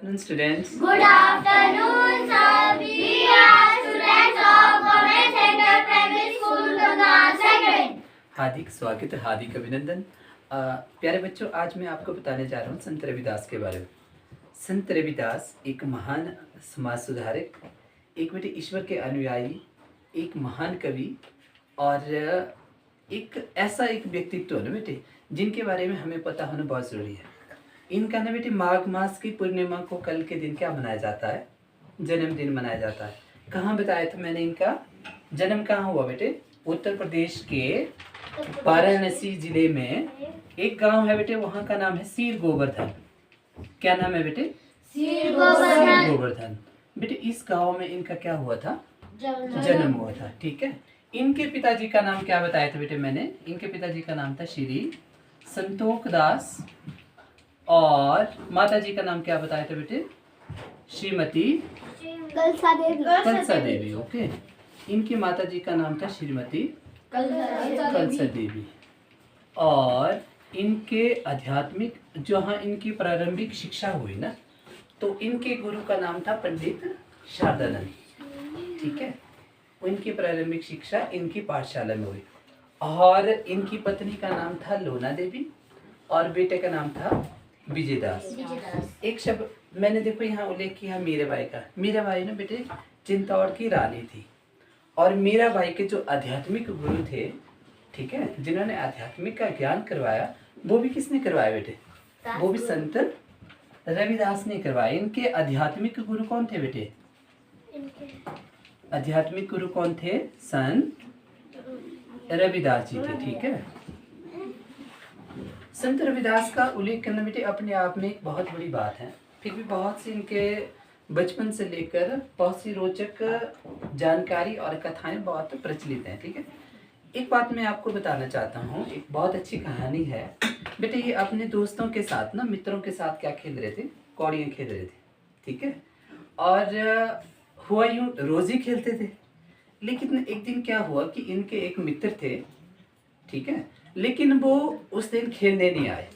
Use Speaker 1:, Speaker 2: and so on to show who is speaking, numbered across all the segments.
Speaker 1: Afternoon, students.
Speaker 2: Good afternoon, sir. We are students of Government Center Primary School, Ganga second.
Speaker 1: हार्दिक स्वागत है, हार्दिक अभिनंदन। प्यारे बच्चों, आज मैं आपको बताने जा रहा हूँ संत रविदास के बारे में। संत रविदास एक महान समाज सुधारक, एक बेटे ईश्वर के अनुयायी, एक महान कवि और एक ऐसा एक व्यक्तित्व है ना बेटे, जिनके बारे में हमें पता होना बहुत ज़रूरी है। इनका ना बेटे माघ मास की पूर्णिमा को कल के दिन क्या मनाया जाता है? जन्मदिन मनाया जाता है। कहाँ बताया था मैंने? इनका जन्म कहाँ हुआ बेटे? उत्तर प्रदेश के वाराणसी जिले में एक गांव है बेटे, वहाँ का नाम है सीर गोवर्धन। क्या नाम है बेटे?
Speaker 2: सीर
Speaker 1: गोवर्धन। बेटे इस गांव में इनका क्या हुआ था? जन्म हुआ था। ठीक है। इनके पिताजी का नाम क्या बताया था बेटे मैंने? इनके पिताजी का नाम था श्री संतोख दास और माता जी का नाम क्या बताया था बेटे? श्रीमती कलसा देवी। ओके। इनकी माता जी का नाम था श्रीमती कलसा देवी और इनके आध्यात्मिक जहाँ इनकी प्रारंभिक शिक्षा हुई ना, तो इनके गुरु का नाम था पंडित शारदानंद। ठीक है। इनकी प्रारंभिक शिक्षा इनकी पाठशाला में हुई और इनकी पत्नी का नाम था लोना देवी और बेटे का नाम था विजयदास। एक शब्द मैंने देखो यहाँ उल्लेख किया मीराबाई का। मीराबाई ना बेटे चित्तौड़ की रानी थी और मीराबाई के जो आध्यात्मिक गुरु थे, ठीक है, जिन्होंने आध्यात्मिक का ज्ञान करवाया, वो भी किसने करवाया बेटे? वो भी संत रविदास ने करवाया। इनके आध्यात्मिक गुरु कौन थे बेटे? आध्यात्मिक गुरु कौन थे? संत रविदास जी थे। ठीक है। संत रविदास का उल्लेख करना बेटे अपने आप में एक बहुत बड़ी बात है। फिर भी बहुत सी इनके बचपन से लेकर बहुत सी रोचक जानकारी और कथाएं बहुत प्रचलित हैं। ठीक है। एक बात मैं आपको बताना चाहता हूँ, एक बहुत अच्छी कहानी है बेटे। ये अपने दोस्तों के साथ ना, मित्रों के साथ क्या खेल रहे थे? कौड़ियाँ खेल रहे थे। ठीक है। और हुआ यूँ रोज ही खेलते थे, लेकिन एक दिन क्या हुआ कि इनके एक मित्र थे, ठीक है, लेकिन वो उस दिन खेलने नहीं आए।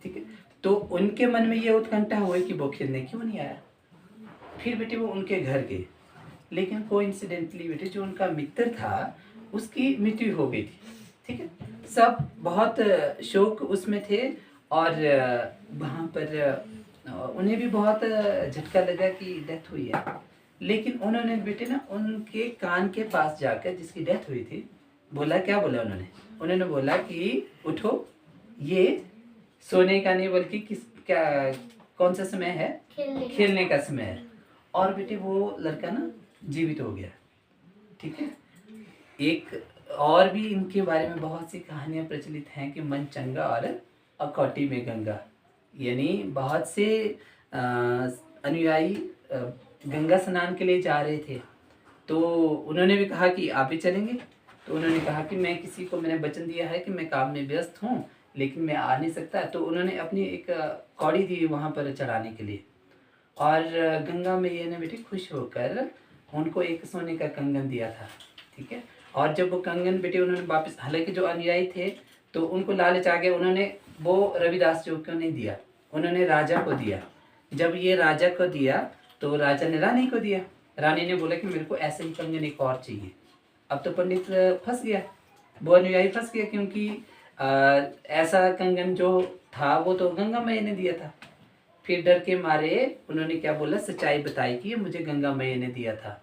Speaker 1: ठीक है। तो उनके मन में ये उत्कंठा हुआ कि वो खेलने क्यों नहीं आया। फिर बेटे वो उनके घर गए, लेकिन कोइंसिडेंटली बेटे जो उनका मित्र था उसकी मृत्यु हो गई थी। ठीक है। सब बहुत शोक उसमें थे और वहाँ पर उन्हें भी बहुत झटका लगा कि डेथ हुई है। लेकिन उन्होंने बेटे ना उनके कान के पास जाकर, जिसकी डेथ हुई थी, बोला, क्या बोला उन्होंने बोला कि उठो, ये सोने का नहीं बल्कि किस क्या कौन सा समय है? खेलने का समय है। और बेटे वो लड़का ना जीवित हो गया। ठीक है। एक और भी इनके बारे में बहुत सी कहानियां प्रचलित हैं कि मन चंगा और अकौटी में गंगा, यानी बहुत से अनुयायी गंगा स्नान के लिए जा रहे थे, तो उन्होंने भी कहा कि आप भी चलेंगे। तो उन्होंने कहा कि मैं किसी को मैंने वचन दिया है कि मैं काम में व्यस्त हूँ, लेकिन मैं आ नहीं सकता। तो उन्होंने अपनी एक कौड़ी दी वहाँ पर चढ़ाने के लिए और गंगा मैया ने बेटे खुश होकर उनको एक सोने का कंगन दिया था। ठीक है। और जब वो कंगन बेटे उन्होंने वापस, हालांकि जो अनुयायी थे तो उनको लालच आ गया, उन्होंने वो रविदास जी को नहीं दिया, उन्होंने राजा को दिया। जब ये राजा को दिया तो राजा ने रानी को दिया। रानी ने बोला कि मेरे को ऐसे ही कंगन एक और चाहिए। अब तो पंडित फंस गया, वो अनुयायी फंस गया, क्योंकि ऐसा कंगन जो था वो तो गंगा मैया ने दिया था। फिर डर के मारे उन्होंने क्या बोला, सच्चाई बताई कि मुझे गंगा मैया ने दिया था।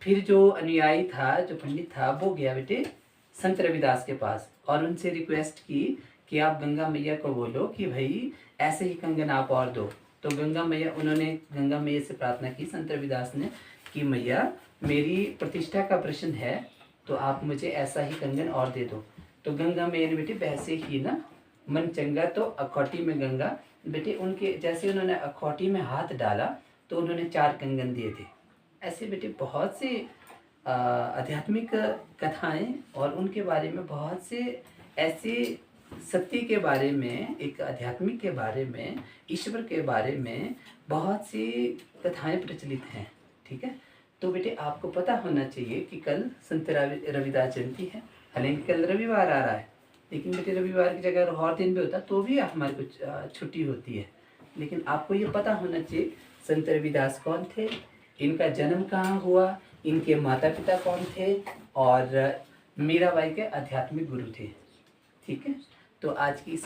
Speaker 1: फिर जो अनुयायी था, जो पंडित था, वो गया बेटे संत रविदास के पास और उनसे रिक्वेस्ट की कि आप गंगा मैया को बोलो कि भाई ऐसे ही कंगन आप और दो। तो उन्होंने गंगा मैया से प्रार्थना की, संत रविदास ने, कि मैया मेरी प्रतिष्ठा का प्रश्न है, तो आप मुझे ऐसा ही कंगन और दे दो। तो गंगा मैया ने बेटे वैसे ही ना, मन चंगा तो अखौटी में गंगा, बेटे उनके जैसे उन्होंने अखौटी में हाथ डाला तो उन्होंने 4 कंगन दिए थे। ऐसे बेटे बहुत से आध्यात्मिक कथाएं और उनके बारे में बहुत से ऐसे सत्य के बारे में, एक आध्यात्मिक के बारे में, ईश्वर के बारे में बहुत सी कथाएं प्रचलित हैं। ठीक है। तो बेटे आपको पता होना चाहिए कि कल संत रविदास जयंती है। हालांकि कल रविवार आ रहा है, लेकिन बेटे रविवार की जगह और दिन भी होता तो भी हमारे कुछ छुट्टी होती है। लेकिन आपको ये पता होना चाहिए संत रविदास कौन थे, इनका जन्म कहाँ हुआ, इनके माता पिता कौन थे और मीराबाई के आध्यात्मिक गुरु थे। ठीक है, तो आज की इस